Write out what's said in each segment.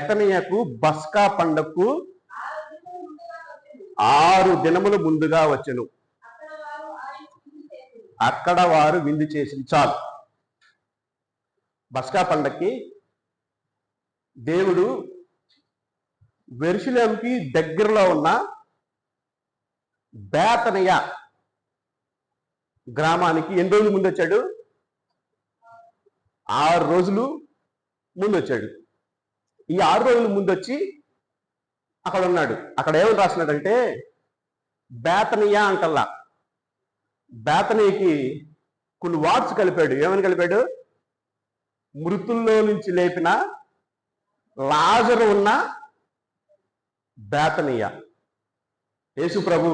బెతనియకు బస్కా పండగకు 6 దినములు ముందుగా వచ్చెను. అక్కడ వారు విందు చేసి చాలు. బస్కా పండగకి దేవుడు యెరూషలేముకి దగ్గరలో ఉన్న బేతనియ గ్రామానికి ఎన్ని రోజులు ముందు వచ్చాడు? 6 రోజులు ముందు వచ్చాడు. ఈ 6 రోజుల ముందు వచ్చి అక్కడ ఉన్నాడు. అక్కడ ఏమని రాస్తున్నాడంటే బేతనియ అంటల్లా, బేతనీకి కొన్ని వార్డ్స్ కలిపాడు. ఏమని కలిపాడు? మృతుల్లో నుంచి లేపిన లాజరు ఉన్న బేతనియ. యేసు ప్రభు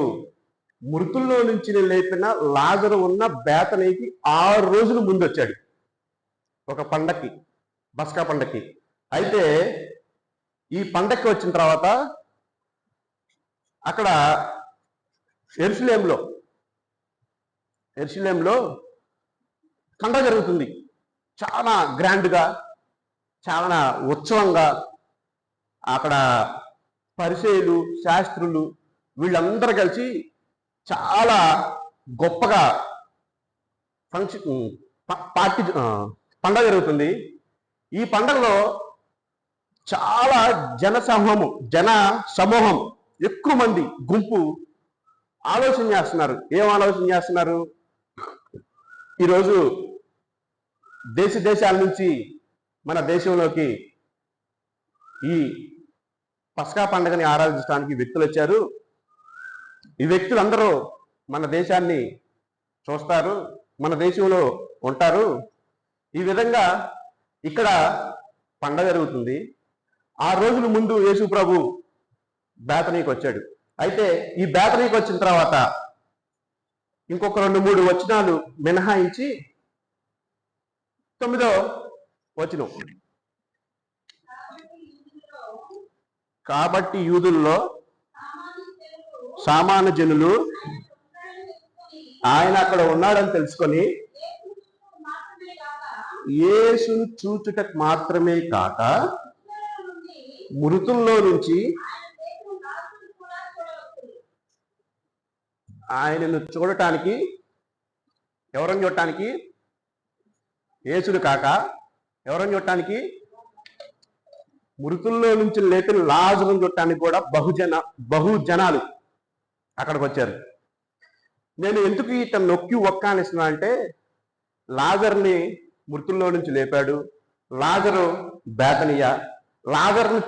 మృతుల్లో నుంచి లేపిన లాజరు ఉన్న బేతనీకి 6 రోజులు ముందు వచ్చాడు ఒక పండక్కి, బస్కా పండక్కి. అయితే ఈ పండక్కి వచ్చిన తర్వాత అక్కడ యెరూషలేములో పండగ జరుగుతుంది. చాలా గ్రాండ్గా, చాలా ఉత్సవంగా. అక్కడ పరిసయ్యులు, శాస్త్రులు వీళ్ళందరూ కలిసి చాలా గొప్పగా పండగ జరుగుతుంది. ఈ పండగలో చాలా జన సమూహం ఎక్కువ మంది గుంపు ఆలోచన చేస్తున్నారు. ఏం ఆలోచన చేస్తున్నారు? ఈరోజు దేశాల నుంచి మన దేశంలోకి ఈ పస్కా పండుగని ఆరాధించడానికి వ్యక్తులు వచ్చారు. ఈ వ్యక్తులందరూ మన దేశాన్ని చూస్తారు, మన దేశంలో ఉంటారు. ఈ విధంగా ఇక్కడ పండగ జరుగుతుంది. 6 రోజుల ముందు యేసు ప్రభు బేతనీకి వచ్చాడు. అయితే ఈ బేతనీకి వచ్చిన తర్వాత ఇంకొక 2-3 వచనాలు మినహాయించి 9వ వచనం, కాబట్టి యూదుల్లో సామాన్య జనులు ఆయన అక్కడ ఉన్నాడని తెలుసుకొని యేసును చూచుటకు మాత్రమే కాక మృతుల్లో నుంచి ఆయనను చూడటానికి, ఎవరని చూడటానికి? యేసును కాక ఎవరని చూడటానికి? మృతుల్లో నుంచి లేపిన లాజరును చూడటానికి కూడా బహుజనాలు అక్కడికి వచ్చారు. నేను ఎందుకు ఇతను నొక్కి ఒక్కానిస్తున్నా అంటే, లాజర్ని మృతుల్లో నుంచి లేపాడు. లాజరు బేతనియ. లాజర్ని